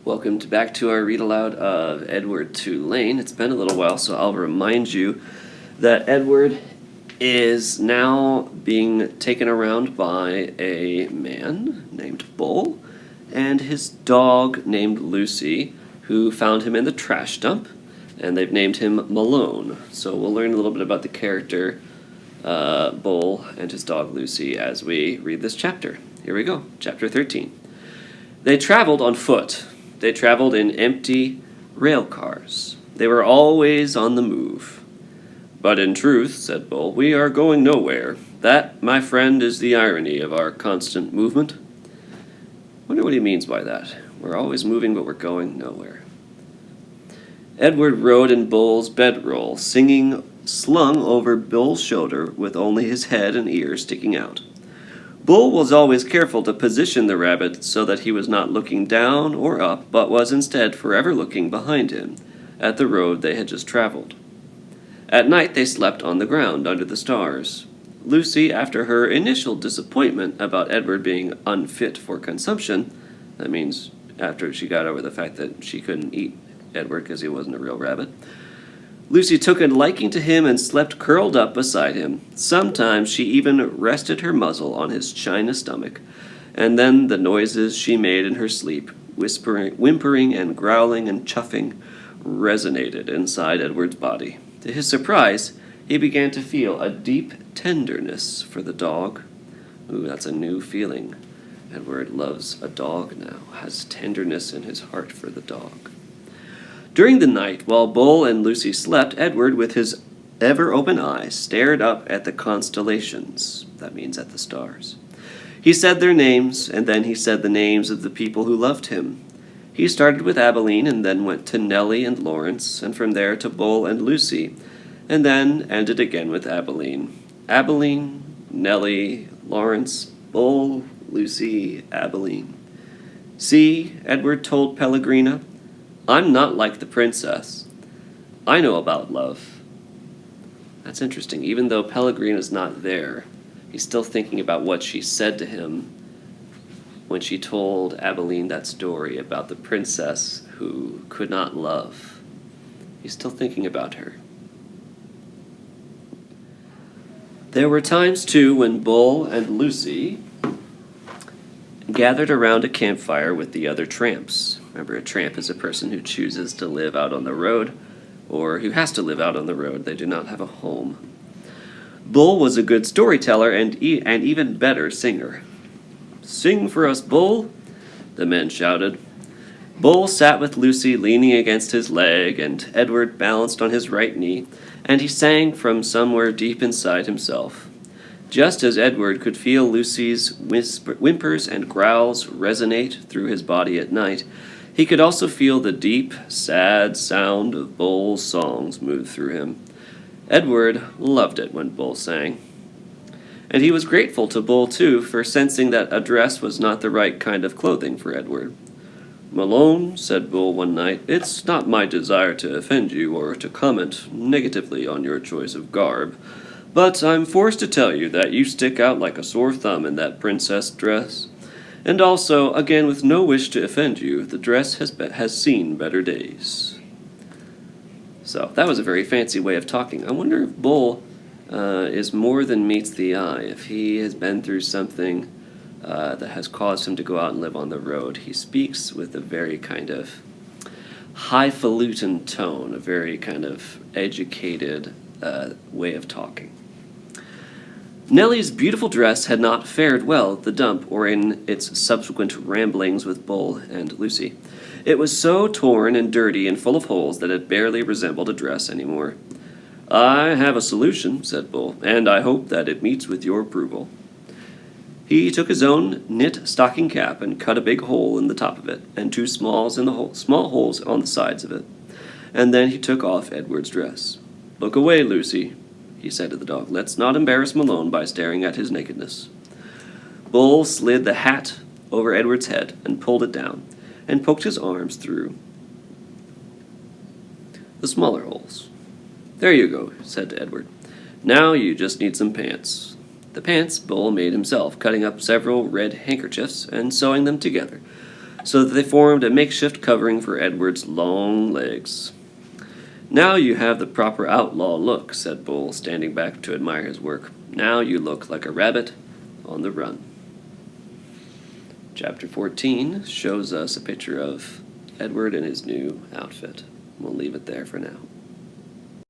Welcome back to our read aloud of Edward Tulane. It's been a little while, so I'll remind you that Edward is now being taken around by a man named Bull and his dog named Lucy, who found him in the trash dump, and they've named him Malone. So we'll learn a little bit about the character Bull and his dog Lucy as we read this chapter. Here we go, chapter 13. They traveled on foot. They traveled in empty rail cars. They were always on the move. But in truth, said Bull, we are going nowhere. That, my friend, is the irony of our constant movement. Wonder what he means by that. We're always moving, but we're going nowhere. Edward rode in Bull's bedroll, singing slung over Bull's shoulder with only his head and ears sticking out. Bull was always careful to position the rabbit so that he was not looking down or up, but was instead forever looking behind him, at the road they had just traveled. At night they slept on the ground under the stars. Lucy, after her initial disappointment about Edward being unfit for consumption, that means after she got over the fact that she couldn't eat Edward because he wasn't a real rabbit, Lucy took a liking to him and slept curled up beside him. Sometimes she even rested her muzzle on his china stomach, and then the noises she made in her sleep, whimpering and growling and chuffing, resonated inside Edward's body. To his surprise, he began to feel a deep tenderness for the dog. Ooh, that's a new feeling. Edward loves a dog now, has tenderness in his heart for the dog. During the night, while Bull and Lucy slept, Edward, with his ever-open eyes, stared up at the constellations. That means at the stars. He said their names, and then he said the names of the people who loved him. He started with Abilene, and then went to Nellie and Lawrence, and from there to Bull and Lucy, and then ended again with Abilene. Abilene, Nellie, Lawrence, Bull, Lucy, Abilene. See, Edward told Pellegrina, I'm not like the princess. I know about love. That's interesting. Even though Pellegrina's not there, he's still thinking about what she said to him when she told Abilene that story about the princess who could not love. He's still thinking about her. There were times, too, when Bull and Lucy gathered around a campfire with the other tramps. Remember, a tramp is a person who chooses to live out on the road, or who has to live out on the road. They do not have a home. Bull was a good storyteller and even better singer. Sing for us, Bull, the men shouted. Bull sat with Lucy leaning against his leg, and Edward balanced on his right knee, and he sang from somewhere deep inside himself. Just as Edward could feel Lucy's whimpers and growls resonate through his body at night, he could also feel the deep, sad sound of Bull's songs move through him. Edward loved it when Bull sang. And he was grateful to Bull, too, for sensing that a dress was not the right kind of clothing for Edward. Malone, said Bull one night, it's not my desire to offend you or to comment negatively on your choice of garb, but I'm forced to tell you that you stick out like a sore thumb in that princess dress. And also, again, with no wish to offend you, the dress has seen better days. So, that was a very fancy way of talking. I wonder if Bull is more than meets the eye. If he has been through something that has caused him to go out and live on the road. He speaks with a very kind of highfalutin tone, a very kind of educated way of talking. Nellie's beautiful dress had not fared well at the dump or in its subsequent ramblings with Bull and Lucy. It was so torn and dirty and full of holes that it barely resembled a dress anymore. I have a solution, said Bull, and I hope that it meets with your approval. He took his own knit stocking cap and cut a big hole in the top of it, and two small holes on the sides of it. And then he took off Edward's dress. Look away, Lucy, he said to the dog. Let's not embarrass Malone by staring at his nakedness. Bull slid the hat over Edward's head and pulled it down, and poked his arms through the smaller holes. There you go, said to Edward. Now you just need some pants. The pants Bull made himself, cutting up several red handkerchiefs and sewing them together. so that they formed a makeshift covering for Edward's long legs. "Now you have the proper outlaw look," said Bull, standing back to admire his work. "Now you look like a rabbit on the run." Chapter 14 shows us a picture of Edward in his new outfit. We'll leave it there for now.